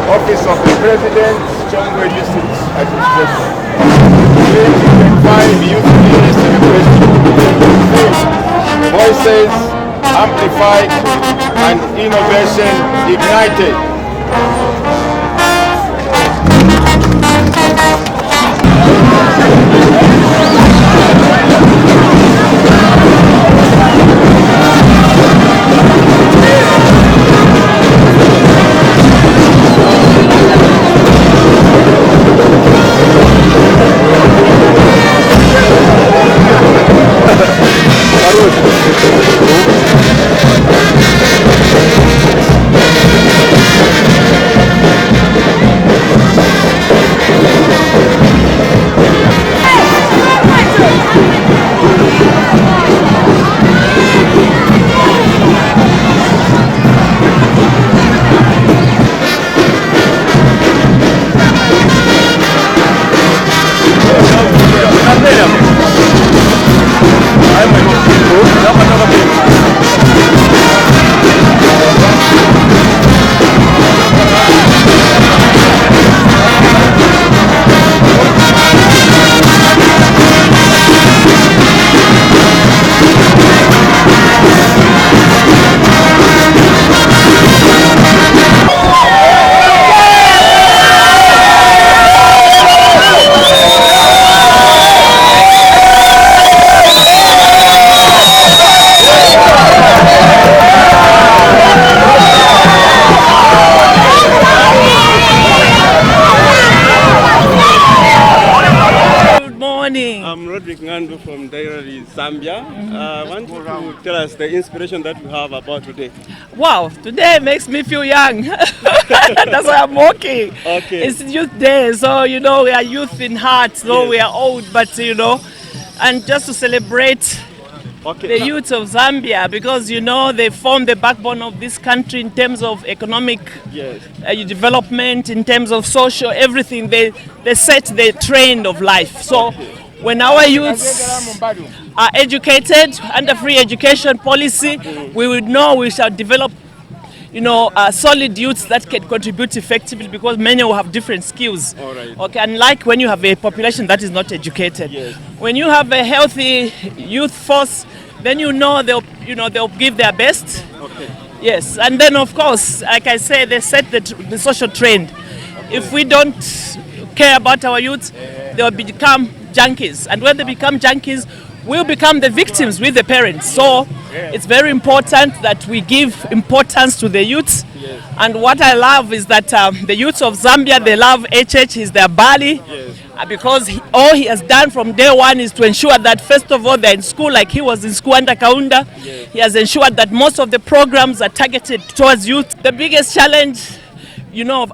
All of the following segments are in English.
Office of the President, Chongwe District Administration. 2025 Youth Leader Celebration. Voices amplified and innovation ignited. From Zambia. I want you to tell us the inspiration that we have about today. Wow, today makes me feel young. That's why I'm walking. Okay. It's Youth Day, so we are youth in heart, so yes. We are old, but and just to celebrate the youth of Zambia, because they form the backbone of this country in terms of economic development, in terms of social, everything. They set the trend of life. So when our youths are educated under free education policy, we would know we shall develop, solid youths that can contribute effectively, because many will have different skills. All right. Okay, unlike when you have a population that is not educated. Yes. When you have a healthy youth force, then they'll give their best. Okay. Yes, and then of course, like I say, they set the social trend. Okay. If we don't care about our youth, they will become junkies, and when they become junkies, we'll become the victims with the parents. So it's very important that we give importance to the youth. Yes. And what I love is that the youth of Zambia, they love HH, he's their Bali. Yes. Because all he has done from day one is to ensure that first of all they're in school like he was in school under Kaunda. Yes. He has ensured that most of the programs are targeted towards youth. The biggest challenge,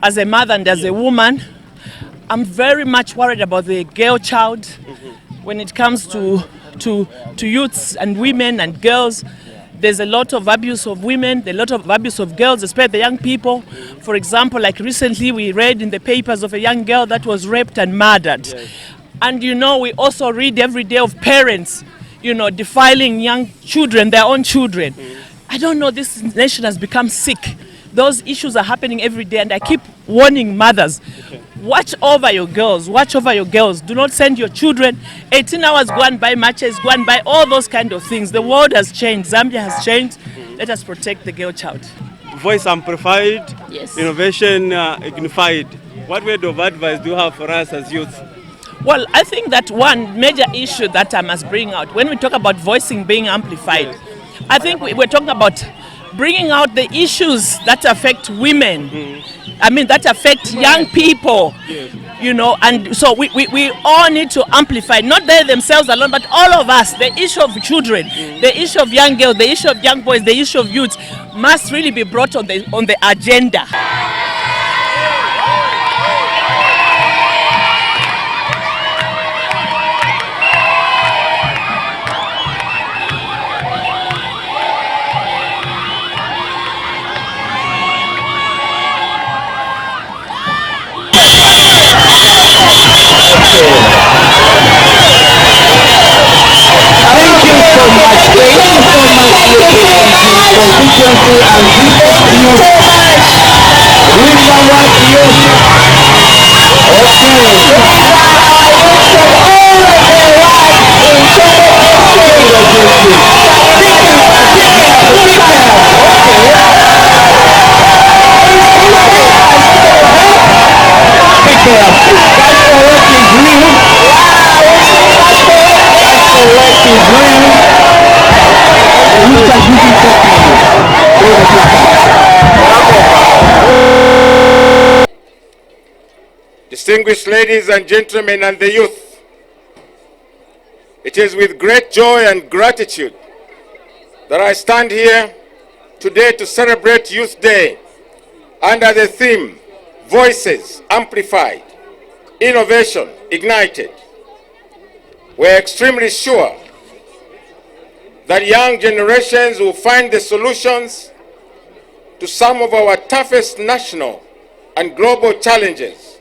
as a mother and as a woman, I'm very much worried about the girl child when it comes to youths and women and girls. There's a lot of abuse of women, a lot of abuse of girls, especially the young people. For example, like recently we read in the papers of a young girl that was raped and murdered. Yes. And we also read every day of parents, defiling young children, their own children. I don't know, this nation has become sick. Those issues are happening every day, and I keep warning mothers. Watch over your girls, Do not send your children 18 hours go and buy matches, go and buy all those kind of things. The world has changed, Zambia has changed. Let us protect the girl child. Voice amplified, yes. Innovation ignified. What word of advice do you have for us as youth? Well, I think that one major issue that I must bring out, when we talk about voicing being amplified, yes. I think we're talking about bringing out the issues that affect women. That affect young people. Yes. And so we all need to amplify, not they themselves alone, but all of us. The issue of children, the issue of young girls, the issue of young boys, the issue of youth must really be brought on the agenda. Thank you so much, ladies. Distinguished ladies and gentlemen and the youth, it is with great joy and gratitude that I stand here today to celebrate Youth Day under the theme, Voices Amplified, Innovation Ignited. We're extremely sure that young generations will find the solutions to some of our toughest national and global challenges.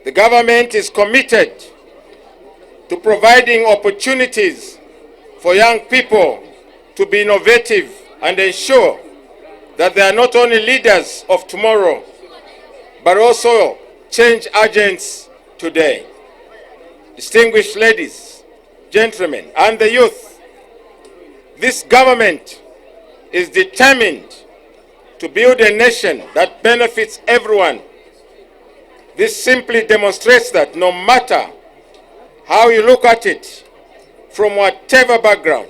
The government is committed to providing opportunities for young people to be innovative and ensure that they are not only leaders of tomorrow, but also change agents today. Distinguished ladies, gentlemen, and the youth, this government is determined to build a nation that benefits everyone. This simply demonstrates that no matter how you look at it, from whatever background,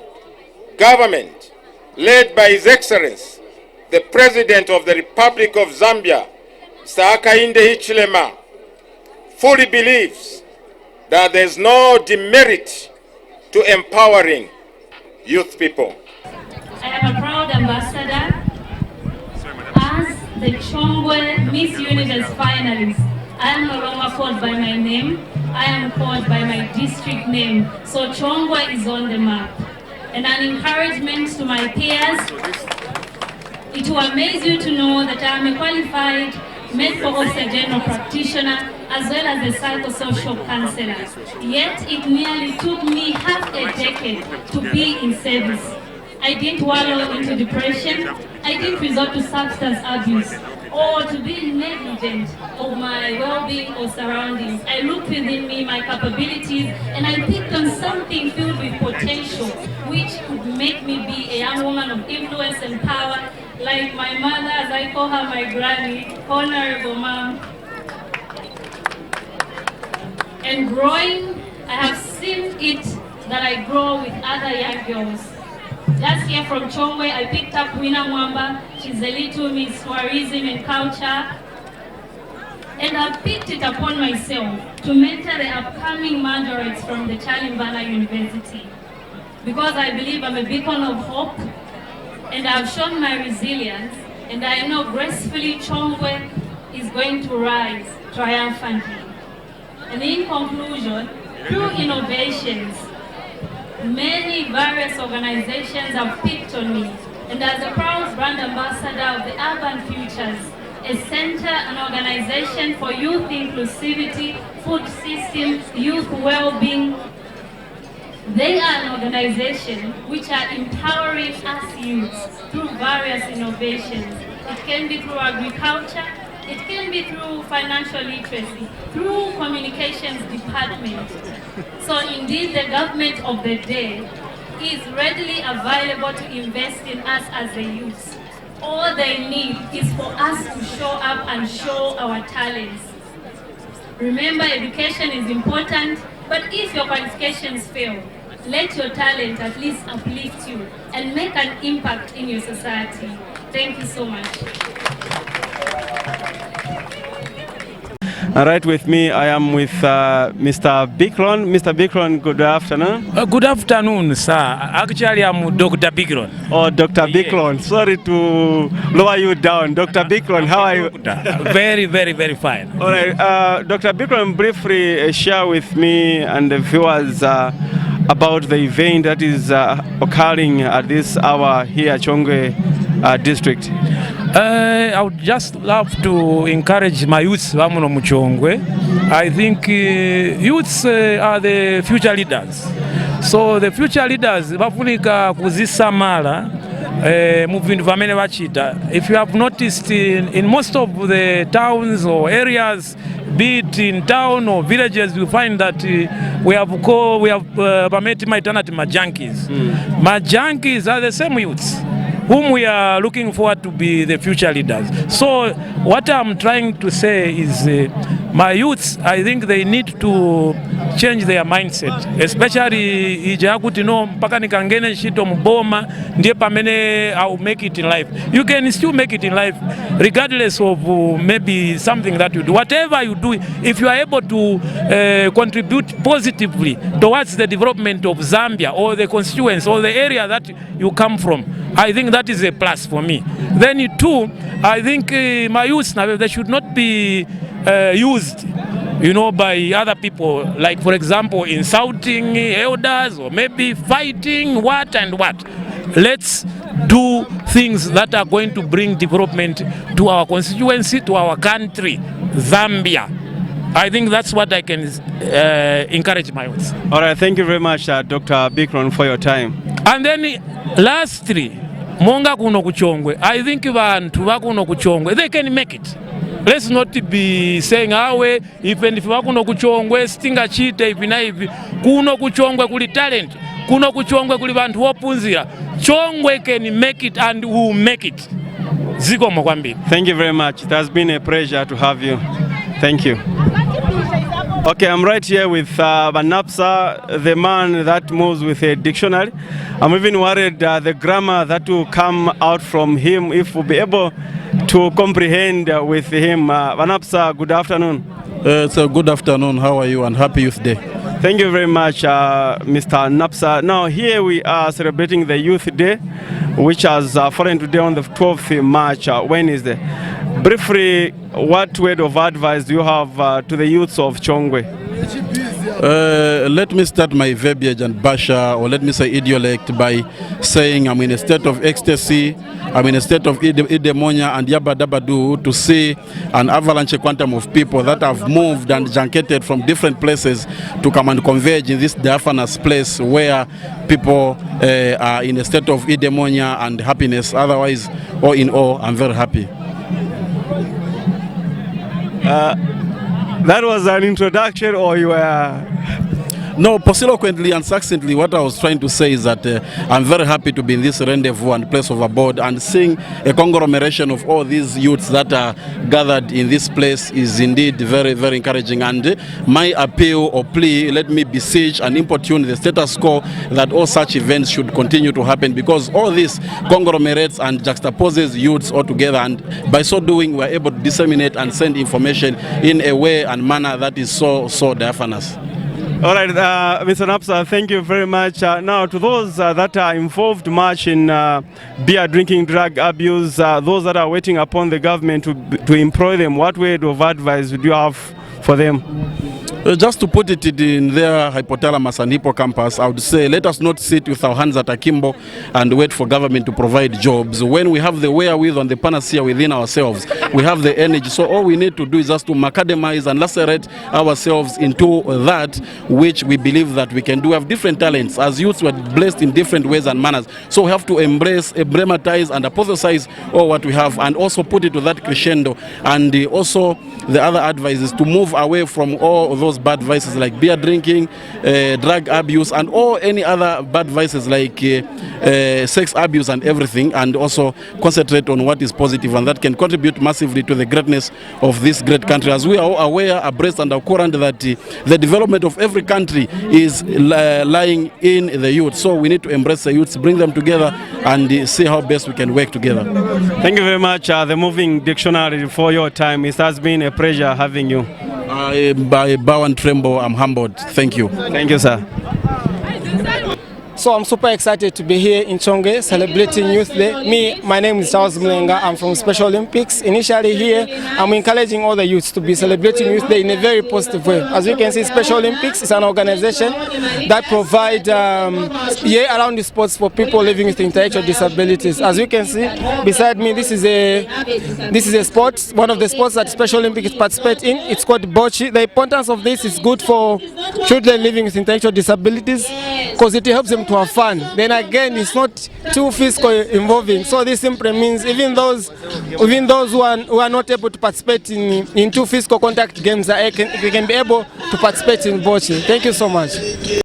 government, led by His Excellency, the President of the Republic of Zambia, Mr. Hakainde Hichilema, fully believes that there is no demerit to empowering youth people. I am a proud ambassador as the Chongwe Miss Universe finalist. I am no longer called by my name, I am called by my district name. So Chongwe is on the map. And an encouragement to my peers, it will amaze you to know that I am a qualified medical officer general practitioner as well as a psychosocial counselor. Yet it nearly took me half a decade to be in service. I didn't wallow into depression, I didn't resort to substance abuse, or to be negligent of my well-being or surroundings. I looked within me, my capabilities, and I picked on something filled with potential, which could make me be a young woman of influence and power, like my mother, as I call her my granny, Honorable Mom. And growing, I have seen it that I grow with other young girls. Last year from Chongwe, I picked up Wina Mwamba. She's a little Miss Tourism and Culture. And I picked it upon myself to mentor the upcoming majorates from the Chalimbana University. Because I believe I'm a beacon of hope, and I've shown my resilience, and I know gracefully Chongwe is going to rise triumphantly. And in conclusion, through innovations, many various organizations have picked on me, and as a proud brand ambassador of the Urban Futures, a center and organization for youth inclusivity, food system, youth well-being, they are an organization which are empowering us youths through various innovations. It can be through agriculture, it can be through financial literacy, through communications department. So indeed the government of the day is readily available to invest in us as the youth. All they need is for us to show up and show our talents. Remember, education is important, but if your qualifications fail, let your talent at least uplift you and make an impact in your society. Thank you so much. All right, with me, I am with Mr. Bikron. Mr. Bikron, good afternoon. Good afternoon, sir. Actually, I'm Dr. Bikron. Oh, Dr. Bikron. Sorry to lower you down. Dr. Bikron, how are you? Very, very, very fine. All right, Dr. Bikron, briefly share with me and the viewers about the event that is occurring at this hour here at Chongwe district. I would just love to encourage my youths from Chongwe. I think youths are the future leaders. So the future leaders bafunika kuzisamala mu vintu vamene vachita. If you have noticed in most of the towns or areas, be it in town or villages, you find that we have pameti maitanati majunkies. Majunkies are the same youths whom we are looking forward to be the future leaders. So what I'm trying to say is my youths, I think they need to change their mindset, especially ijakuti no mpaka nikangene shito mboma ndiye pamene I'll make it in life. You can still make it in life regardless of maybe something that you do. Whatever you do, if you are able to contribute positively towards the development of Zambia or the constituents or the area that you come from, I think that is a plus for me. Then too, I think my youth, they should not be used, by other people, like for example insulting elders or maybe fighting what and what. Let's do things that are going to bring development to our constituency, to our country, Zambia. I think that's what I can encourage my youth. All right, thank you very much, Dr. Bikron, for your time. And then lastly, monga kuno kuchongwe, I think vantu vakuno kuchongwe, they can make it. Let's not be saying awe even if vakuno kuchongwe stinga chite hivi na hivi. Kuno kuchongwe kuli talent, kuno kuchongwe kuli vantu wopunzira. Chongwe can make it and will make it. Zikomo kwambiri. Thank you very much. It has been a pleasure to have you. Thank you. Okay, I'm right here with Banapsa, the man that moves with a dictionary. I'm even worried the grammar that will come out from him, if we'll be able to comprehend with him. Banapsa, good afternoon. It's a good afternoon. How are you? And happy Youth Day. Thank you very much, Mr. Napsa. Now, here we are celebrating the Youth Day, which has fallen today on the 12th March, Wednesday. Briefly, what word of advice do you have to the youths of Chongwe? Let me start my verbiage and basha, or let me say idiolect, by saying I'm in a state of ecstasy, I'm in a state of eudaimonia and yabadabadu to see an avalanche quantum of people that have moved and junketed from different places to come and converge in this diaphanous place where people are in a state of eudaimonia and happiness. Otherwise, all in all, I'm very happy. That was an introduction, or you were... No, posiloquently and succinctly, what I was trying to say is that I'm very happy to be in this rendezvous and place of abode, and seeing a conglomeration of all these youths that are gathered in this place is indeed very, very encouraging. And my appeal or plea, let me beseech and importune the status quo that all such events should continue to happen, because all this conglomerates and juxtaposes youths all together, and by so doing we're able to disseminate and send information in a way and manner that is so diaphanous. All right, Mr. Napsa, thank you very much. Now, to those that are involved much in beer drinking, drug abuse, those that are waiting upon the government to employ them, what word of advice would you have for them? Just to put it in their hypothalamus and hippocampus, I would say let us not sit with our hands at akimbo and wait for government to provide jobs. When we have the wherewithal and the panacea within ourselves, we have the energy. So all we need to do is just to macadamize and lacerate ourselves into that which we believe that we can do. We have different talents. As youths, we are blessed in different ways and manners. So we have to embrace, emblematize, and apothesize all what we have, and also put it to that crescendo. And also the other advice is to move away from all those bad vices like beer drinking, drug abuse, and all any other bad vices like sex abuse and everything, and also concentrate on what is positive and that can contribute massively to the greatness of this great country. As we are all aware, abreast and current, that the development of every country is lying in the youth. So we need to embrace the youths, bring them together, and see how best we can work together. Thank you very much, the Moving Dictionary, for your time. It has been a pleasure having you. By bow and tremble, I'm humbled. Thank you. Thank you, sir. So I'm super excited to be here in Chongwe celebrating Youth Day. My name is Charles Mlenga. I'm from Special Olympics. Initially here, I'm encouraging all the youths to be celebrating Youth Day in a very positive way. As you can see, Special Olympics is an organization that provides year-round sports for people living with intellectual disabilities. As you can see beside me, this is a sport, one of the sports that Special Olympics participate in. It's called bocce. The importance of this is good for children living with intellectual disabilities. because it helps them to have fun. Then again, it's not too physical involving. So this simply means even those who are not able to participate in too physical contact games, they can be able to participate in bocce. Thank you so much.